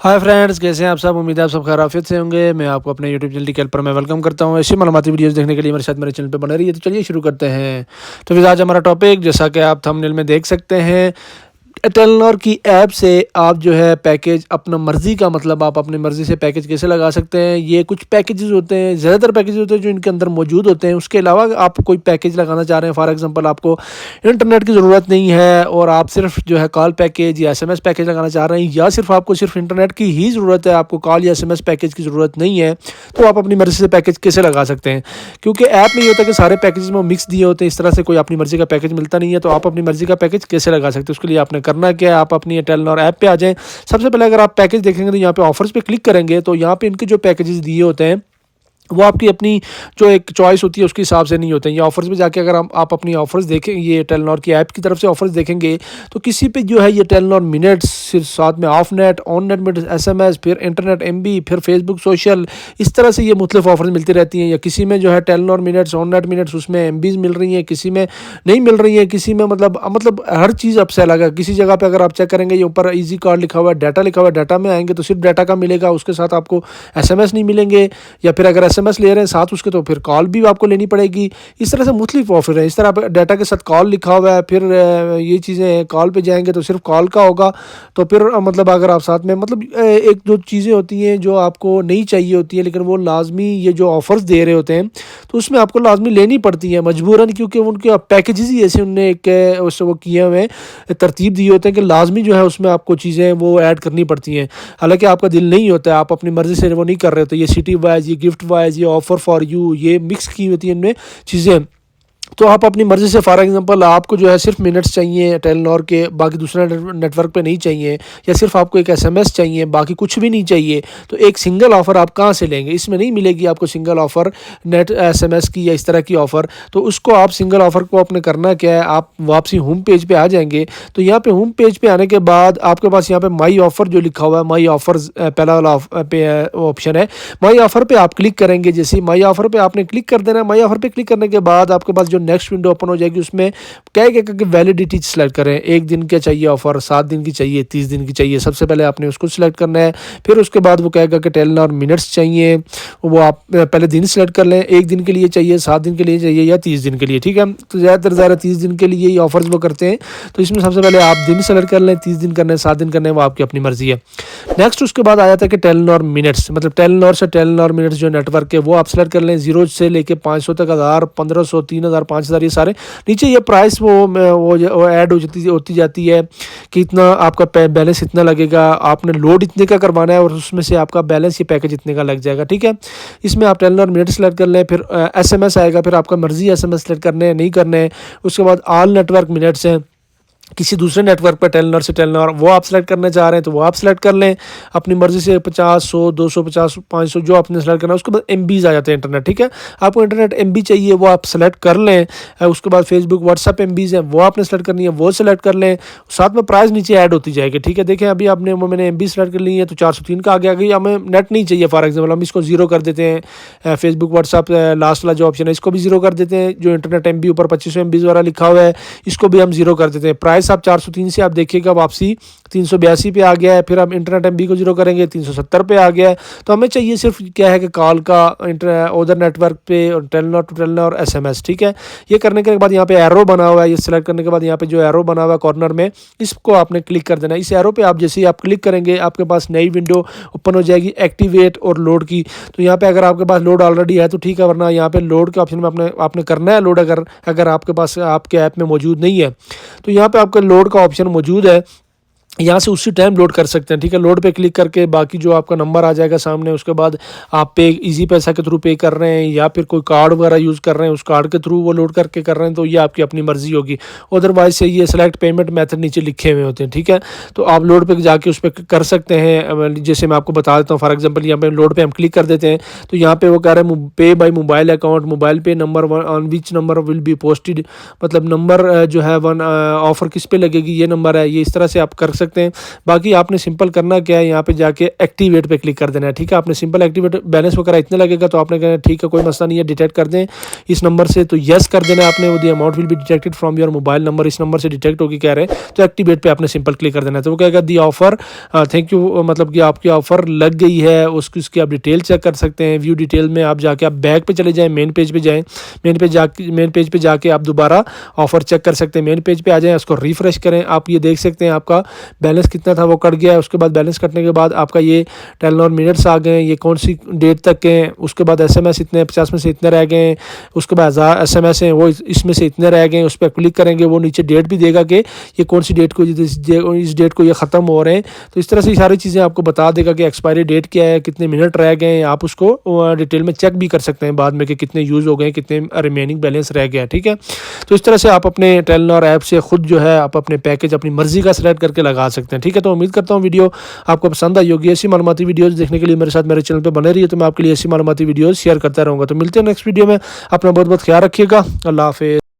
Hi friends, कैसे हैं आप सब। उम्मीद है आप सब खैरियत से होंगे। मैं आपको अपने यूट्यूब चैनल टीकेएल पर मैं वेलकम करता हूं। ऐसी मालूमाती वीडियोस देखने के लिए मेरे साथ मेरे चैनल पे बने रहिए। तो चलिए शुरू करते हैं। तो फिर आज हमारा टॉपिक, जैसा कि आप थंबनेल में देख सकते हैं, टेलीनॉर की ऐप से आप जो है पैकेज अपना मर्ज़ी का, मतलब आप अपनी मर्ज़ी से पैकेज कैसे लगा सकते हैं। ये कुछ पैकेजेस होते हैं, ज़्यादातर पैकेज होते हैं जो इनके अंदर मौजूद होते हैं। उसके अलावा आप कोई पैकेज लगाना चाह रहे हैं, फॉर एग्जांपल आपको इंटरनेट की ज़रूरत नहीं है और आप सिर्फ जो है कॉल पैकेज या एसएमएस पैकेज लगाना चाह रहे हैं, या सिर्फ आपको सिर्फ इंटरनेट की ही ज़रूरत है, आपको कॉल या एसएमएस पैकेज की ज़रूरत नहीं है, तो आप अपनी मर्ज़ी से पैकेज कैसे लगा सकते हैं। क्योंकि ऐप में ये होता है कि सारे पैकेज में मिक्स दिए होते हैं, इस तरह से कोई अपनी मर्ज़ी का पैकेज मिलता नहीं है। तो आप अपनी मर्ज़ी का पैकेज कैसे लगा सकते हैं, उसके लिए आपने करना क्या है, आप अपनी टेलीनॉर ऐप पे आ जाएं। सबसे पहले अगर आप पैकेज देखेंगे तो यहाँ पे ऑफर्स पे क्लिक करेंगे, तो यहाँ पे इनके जो पैकेजेस दिए होते हैं वो आपकी अपनी जो एक चॉइस होती है उसके हिसाब से नहीं होते हैं। ये ऑफर्स में जाके अगर आप अपनी ऑफर्स देखें, ये टेलीनॉर की ऐप की तरफ से ऑफर्स देखेंगे, तो किसी पे जो है ये टेलीनॉर मिनट्स, सिर्फ साथ में of net, on net minutes, SMS, फिर इंटरनेट एमबी, फिर फेसबुक सोशल, इस तरह से ये मुख्तलिफ ऑफर्स मिलती रहती हैं। या किसी में जो है Telenor minutes, on net minutes, उसमें एमबीज मिल रही हैं, किसी में नहीं मिल रही हैं, किसी में मतलब हर चीज़ अब से अलग है। किसी जगह पे अगर आप चेक करेंगे, ये ऊपर ईजी कार्ड लिखा हुआ है, डाटा लिखा हुआ है, डाटा में आएंगे तो सिर्फ डाटा का मिलेगा, उसके साथ आपको एसएमएस नहीं मिलेंगे। या फिर अगर एसएमएस ले रहे हैं साथ उसके, तो फिर कॉल भी आपको लेनी पड़ेगी। इस तरह से मुख्तलिफ ऑफर है। इस तरह डाटा के साथ कॉल लिखा हुआ है, फिर ये चीज़ें कॉल पे जाएंगे तो सिर्फ कॉल का होगा। तो फिर मतलब अगर आप साथ में मतलब एक दो चीज़ें होती हैं जो आपको नहीं चाहिए होती है, लेकिन वो लाजमी ये जो ऑफर्स दे रहे होते हैं तो उसमें आपको लाजमी लेनी पड़ती है मजबूरन, क्योंकि उनके पैकेजेस ही ऐसे उनने एक उससे वो किए हुए हैं, तरतीब दिए होते हैं कि लाजमी जो है उसमें आपको चीज़ें वो ऐड करनी पड़ती हैं। हालांकि आपका दिल नहीं होता है, आप अपनी मर्ज़ी से वो नहीं कर रहे होते। ये सिटी वाइज, ये गिफ्ट वाइज, ये ऑफर फॉर यू, ये मिक्स की होती है इनमें चीज़ें। तो आप अपनी मर्ज़ी से, फॉर एग्जांपल आपको जो है सिर्फ मिनट्स चाहिए टेलीनॉर के, बाकी दूसरा नेटवर्क पे नहीं चाहिए, या सिर्फ आपको एक एसएमएस चाहिए, बाकी कुछ भी नहीं चाहिए, तो एक सिंगल ऑफ़र आप कहाँ से लेंगे। इसमें नहीं मिलेगी आपको सिंगल ऑफ़र नेट एसएमएस की या इस तरह की ऑफ़र। तो उसको आप सिंगल ऑफ़र को आपने करना क्या है, आप वापसी होम पेज पे आ जाएंगे। तो यहाँ पे होम पेज पे आने के बाद आपके पास यहाँ पे माई ऑफ़र जो लिखा हुआ है, माई ऑफ़र्स पहला वाला ऑप्शन है। माई ऑफ़र पे आप क्लिक करेंगे। जैसे ही माई ऑफ़र पे आपने क्लिक कर देना है, माई ऑफ़र पे क्लिक करने के बाद आपके पास जो नेक्स्ट विंडो ओपन हो जाएगी, उसमें क्या है कि वैलिडिटी सेलेक्ट करें। 1 दिन का चाहिए ऑफर, 7 दिन की चाहिए, 30 दिन की चाहिए। सबसे पहले आपने उसको सिलेक्ट करना है। फिर उसके बाद वो कहेगा कि टेलीनॉर मिनट्स चाहिए, वो आप पहले दिन सेलेक्ट कर लें। 1 दिन के लिए चाहिए, 7 दिन के लिए चाहिए, या 30 दिन के लिए। ठीक है, तो ज़्यादातर 30 दिन के लिए ये ऑफर्स वो करते हैं। तो इसमें सबसे पहले आप दिन सेलेक्ट कर लें, 30 दिन करने हैं, 7 दिन करने हैं, वो आपकी अपनी मर्जी है। नेक्स्ट उसके बाद आ जाता है कि टेलीनॉर मिनट्स, मतलब टेलीनॉर से टेलीनॉर मिनट्स जो नेटवर्क है वो आप सेलेक्ट कर लें। 0 से लेके 500 तक, 1000, 1500, 3000, 5000, ये सारे नीचे ये प्राइस वो ऐड होती जाती है कि इतना आपका बैलेंस इतना लगेगा, आपने लोड इतने का करवाना है और उसमें से आपका बैलेंस ये पैकेज इतने का लग जाएगा। ठीक है, इसमें आप टेलीनॉर मिनट सेलेक्ट कर लें। फिर एसएमएस आएगा, फिर आपका मर्जी एसएमएस सेलेक्ट करने हैं, नहीं करने हैं। उसके बाद ऑल नेटवर्क मिनट्स हैं, किसी दूसरे नेटवर्क पर टेलीनॉर से टेलीनॉर वो आप सेलेक्ट करना चाह रहे हैं तो वो आप सेलेक्ट कर लें अपनी मर्जी से। 50, 100, 250, 500 जो आपने सेलेक्ट करना है। उसके बाद एमबीज आ जाते हैं इंटरनेट। ठीक है, आपको इंटरनेट एमबी चाहिए वो आप सेलेक्ट कर लें। उसके बाद फेसबुक व्हाट्सअप एमबीज हैं वो आपने सेलेक्ट करनी है, वो सेलेक्ट कर लें। साथ में प्राइस नीचे ऐड होती जाएगी। ठीक है, देखें अभी मैंने एमबी सेलेक्ट कर ली है तो 403 का आ गया। अगर हमें नेट नहीं चाहिए फॉर एग्जाम्पल, हम इसको जीरो कर देते हैं। फेसबुक व्हाट्सअप लास्ट वाला जो ऑप्शन है इसको भी जीरो कर देते हैं। जो इंटरनेट एमबी ऊपर 2500 एमबीज वाला लिखा हुआ है इसको भी हम जीरो कर देते हैं। प्राइस आप 403 से आप देखिएगा वापसी 382 पे आ गया है। फिर हम इंटरनेट एमबी को जीरो करेंगे, 370 पे आ गया है। तो हमें चाहिए सिर्फ क्या है कि कॉल का उधर नेटवर्क पे टेलीनॉर टू टेलीनॉर एसएमएस। ठीक है, ये करने के बाद यहाँ पे एरो बना हुआ है, ये सिलेक्ट करने के बाद यहाँ पे जो एरो बना हुआ है कॉर्नर में, इसको आपने क्लिक कर देना। इस एरो पे आप जैसे ही आप क्लिक करेंगे आपके पास नई विंडो ओपन हो जाएगी एक्टिवेट और लोड की। तो यहाँ पे अगर आपके पास लोड ऑलरेडी है तो ठीक है, वरना यहाँ पे लोड के ऑप्शन में आपने करना है लोड। अगर आपके पास आपके ऐप में मौजूद नहीं है तो यहाँ पे आपका लोड का ऑप्शन मौजूद है, यहाँ से उसी टाइम लोड कर सकते हैं। ठीक है, लोड पे क्लिक करके बाकी जो आपका नंबर आ जाएगा सामने, उसके बाद आप पे इजी पैसा के थ्रू पे कर रहे हैं या फिर कोई कार्ड वगैरह यूज़ कर रहे हैं, उस कार्ड के थ्रू वो लोड करके कर रहे हैं, तो ये आपकी अपनी मर्जी होगी। अदरवाइज से ये सेलेक्ट पेमेंट मेथड नीचे लिखे हुए होते हैं। ठीक है, तो आप लोड पे जाके उस पर कर सकते हैं। जैसे मैं आपको बता देता हूँ, फॉर एग्जाम्पल यहाँ पे लोड पे हम क्लिक कर देते हैं तो यहाँ पे वो कह रहे हैं पे बाई मोबाइल अकाउंट, मोबाइल पे number on which number will be posted, मतलब नंबर जो है वन ऑफर किस पे लगेगी, ये नंबर है। ये इस तरह से आप कर सकते हैं। बाकी आपने सिंपल करना क्या है, यहाँ पे जाके एक्टिवेट पे क्लिक कर देना है। ठीक है, आपने सिंपल एक्टिवेट बैलेंस वगैरह इतने लगेगा तो आपने कहना ठीक है कोई मसला नहीं है, डिटेक्ट कर दें इस नंबर से, तो यस कर देना आपने। वो the amount will be detected from your mobile number, इस नंबर से डिटेक्ट होगी कह रहे हैं, तो एक्टिवेट पे आपने सिंपल क्लिक कर देना है। तो वो कहेगा दी ऑफर थैंक यू, मतलब कि आपकी ऑफर लग गई है, उसकी आप डिटेल चेक कर सकते हैं। व्यू डिटेल में आप जाके आप बैक पे चले जाएं, मेन पेज पे जाएं, मेन पेज पे जाके आप दोबारा ऑफर चेक कर सकते हैं। मेन पेज पे आ जाएं, उसको रिफ्रेश करें, आप ये देख सकते हैं आपका बैलेंस कितना था वो कट गया है। उसके बाद बैलेंस कटने के बाद आपका ये 10 और मिनट्स आ गए, ये कौन सी डेट तक के हैं। उसके बाद SMS इतने 50 में से इतने रह गए हैं, उसके बाद 1000 SMS हैं वो इसमें से इतने रह गए हैं। उस पर क्लिक करेंगे, वो नीचे डेट भी देगा कि ये कौन सी डेट को, इस डेट को ये ख़त्म हो रहे हैं। तो इस तरह से सारी चीज़ें आपको बता देगा कि एक्सपायरी डेट क्या है, कितने मिनट रह गए हैं। आप उसको डिटेल में चेक भी कर सकते हैं बाद में कि कितने यूज़ हो गए, कितने रिमेनिंग बैलेंस रह गया। ठीक है, तो इस तरह से आप अपने टेलनॉर ऐप से खुद जो है आप अपने पैकेज अपनी मर्जी का सेलेक्ट करके लगा सकते हैं। ठीक है, तो उम्मीद करता हूँ वीडियो आपको पसंद आई होगी। ऐसी मालूमाती वीडियोज़ देखने के लिए मेरे साथ मेरे चैनल पर बने रहिए, तो मैं आपके लिए ऐसी मालूमाती वीडियोज़ शेयर करता रहूँगा। तो मिलते हैं नेक्स्ट वीडियो में, अपना बहुत बहुत ख्याल रखिएगा। अल्लाह हाफिज़।